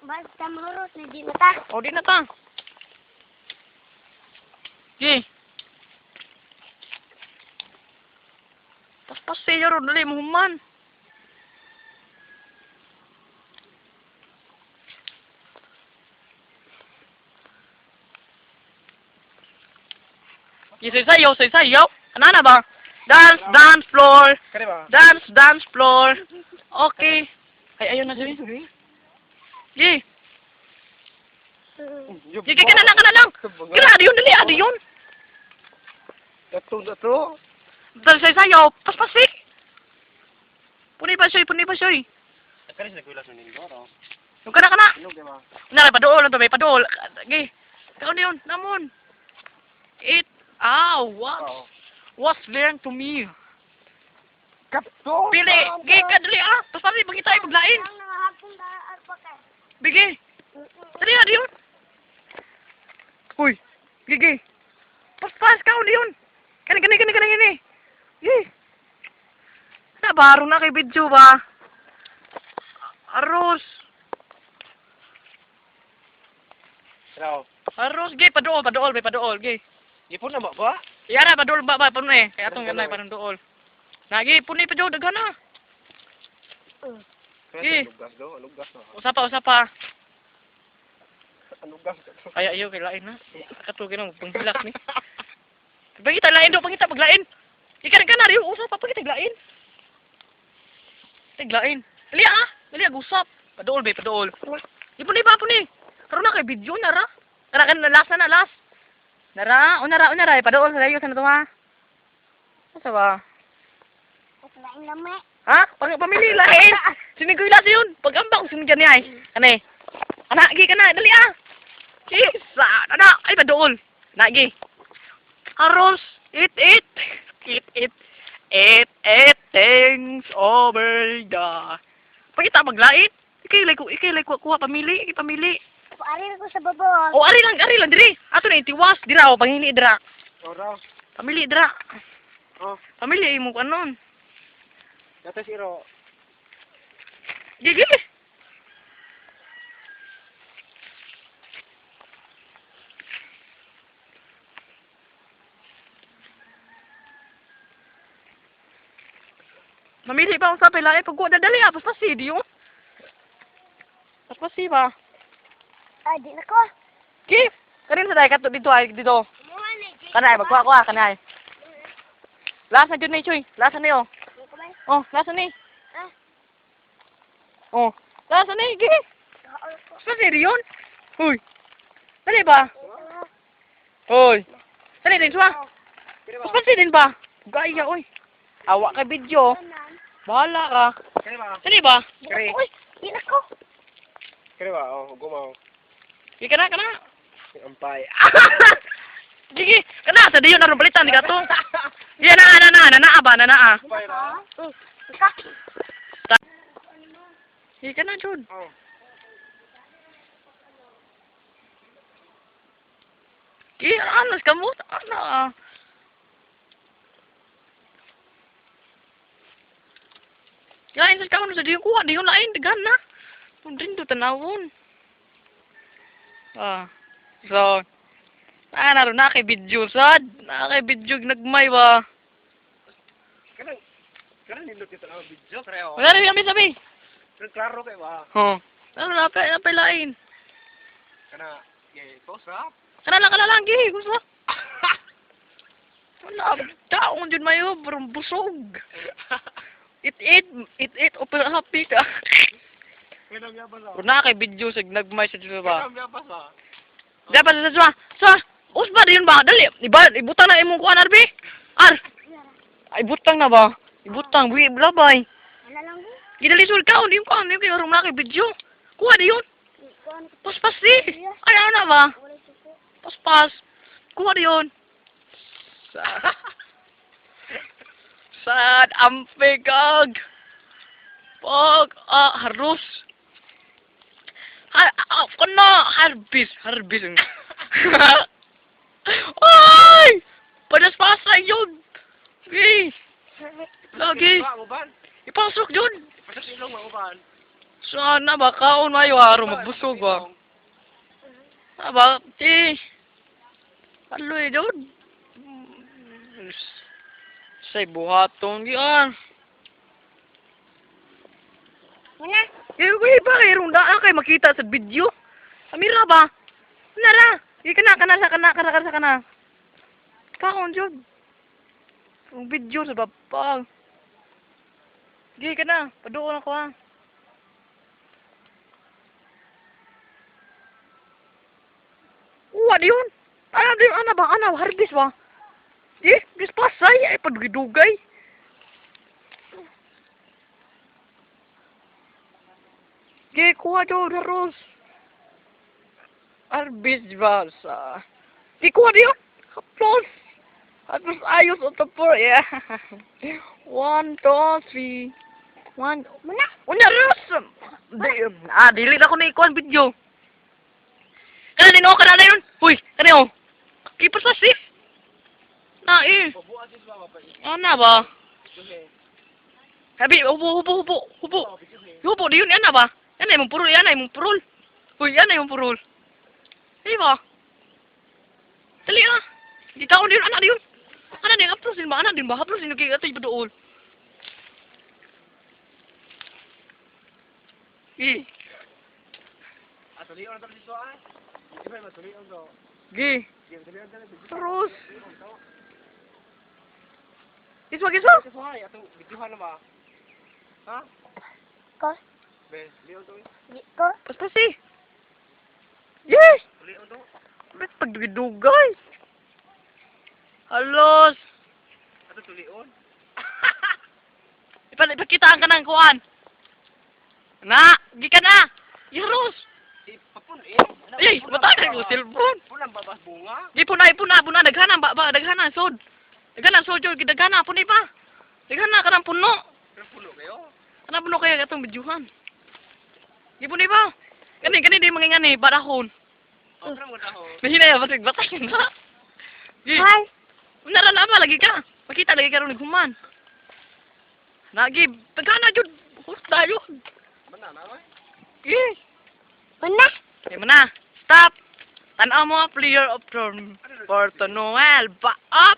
Basta mahurot na di mata. O, di na ta. Gi. Pas siya ron, dali mo human. Gi, sayo. Ano na ba? Dance floor. Kani ba? Dance floor. Okay. Ay, ayun na dyan. Gi. Gi, ka na lang. Gira, adi yun, dali, adi yun. Dato. Dali sayo, paspasik. Puni pa siya. Kani sa nagwilas ng nindo, no? Yung kana. Inog, di ba? Nara, padool, padool. Gi, kaon yun, namon. What's learned to me? Kapto! Pili, gi, kadali tapos pari, bagi tayo paglain. Ang nangahapon na alpaka. Bigi. Dali, adi yun. Uy, gigi. Pas, kaon yun. Kani. Gi. Nabaro na kay video ba? Aros, Hello. gi, padool, gi. Ipon na ba? Yara, padool ba, puno eh. Kaya itong ganay, padool. Nagi, puni pa dyan, dagana. Kani sa alugas na. Usapa. Alugas. Ay, ayaw, kailain na. Katugin ang panghilak ni. Pagkita, lain daw, paglain. Ikan na rin, usap, paglain. Tiglain. Dali, usap. Padool. Ipuni pa, puni. Karoon na kay video, nara. Last. Nara, padool, salayo, sana to ha. Asa ba? Lain lame. Ha? Pamili lain. Sinigoy lang yun. Pag-ambak, sinigyan niya eh. Kanay. Anak, gi ka na. Dali Kisa. Anak. Ay, padool. Anak, gi. Aros. Eat. Things over the... Pagkita maglait. Ikay ko kuha. Pamili. Paari ko sa babo. O, ari lang, diri. Ato na itiwas. Dira, o, panghili, dira. Ora. Pamili, dira. Oh, Pamili, mo kanon. dati siro. Gigi. Mamili pa akong sapay lang. Pagkuha dadali paspasi, di yun. Paspasi ba? Ah, di na ko. Kif! Kanin sa dahi kato dito ay dito. Kanay, magkuha, kanay. Last na dyan na Choy. Last na yun. Oh, last na Ah. Oh, last na Gigi. Paspasi di yun. Uy. Dali ba? Uy. Dali din siya. Paspasi din ba? Gaya, uy. Awa ka video. Bahala ka. Kani ba? Dali ba? Kari. Uy, di na ko. Kani ba? Oh, gumaw. Di ka na. Ampay. Gigi, kana sa diyon na balitan di ka to. Yan na ba? Ampay na. Ika. Di ka na, Jud. Oh. Gigi, anas ka mo. Ana. Lain sa kawan sa diyon kuha. Diyon lain, dagan na. Din to tanawon. So, naroon na kay video, sad. Kay video, nagmay ba? Kanang nindot kita na video, kreo. Wala rin kami sabi. Klaro kay ba? Oh. Napay lain. Kana, post ha? Kana lang, gigi. Gusto? Wala, taong dyan mayo, parang busog. It, opera happy ka. Kanang yabas ha? Kung na kay video, sig nagmay sa dyan ba? Kanang yabas ha? Dapat sa, usba din ba? Dali, ibutang na imong kuhan, Arbi. Ay, ibutang na ba? Ibutang, blabay. Wala lang ko. Gidali sul ka, hindi yung kuhan, hindi yung na kay video. Kuha di yun. Paspas di. Ay, ano na ba? Wala suko. Paspas. Kuha di yun. Sad, ampegag. Harus. Harbis. Ay! Padas-pasa yun. Lagi. Ba, uban? Ipasok yun. Pasok ilong, uban. Sana ba kaon mayo araw magbusog ba? Aba, aloy jud. Say buhaton gian. Muna. Kaya ba kay runda kay makita sa video? Amira ba? Nara, kana. Kaon jud. Ang video sa baba. Di ka na, padoon ako ha. Di yun. Ana ba? Hardis ba? Di, dispasay. Ay, padugay-dugay. Di, kuha dyan, Haros. Harbis ba sa... Di, kuha di yun. Haplos. Haplos ayos o tapor. Yeah. 1, 2, 3. 1. Muna. Unya, Ros. Dili na ko na ikuan video. Kana na yun. Uy, kana yun. Keeper sa safe. Pabuat is ba ba? Ana ba? Okay. Habi, hubo. Hubo, di yun, ana ba? Yan ay mong purol. Uy, yan ay mong purol. Di ba? Dali ah. Di taon di yun, ana di yun. Ana din, haplos din ba? Haplos din yung kaya ito yung dool. Tulion to dito ay. Di ba tulion to? Gi. Tulion to. Terus. Kiswa. Ito ay ato videohan na ba? Ha? Ko. Be, tulion to. Ko. Pas sih. Yes. Tulion to. Ba't pagdugay? Halos. Ato tulion. Ipakitaan ka ng kuan. Na, gi ka na. Yaros. Papun Ay, matay na yung cellphone. Pulang babas bunga. Di puna, daghana daghana sod. Daghana sod jud daghana puni pa. Daghana kanang puno. Pero puno kayo. Kanang puno kaya katong bidyuhan. Di puni pa. Kani di mangingani barahon. Pero mo daw. Mahina ya batay na. Di. Hi. Unara na ba lagi ka? Makita lagi ka ron human. Nagi, daghana jud. Husta jud. Mana na ba? Yes. Muna. Okay mo na. Stop. Tanaw mo player of turn for to Noel. Ba up.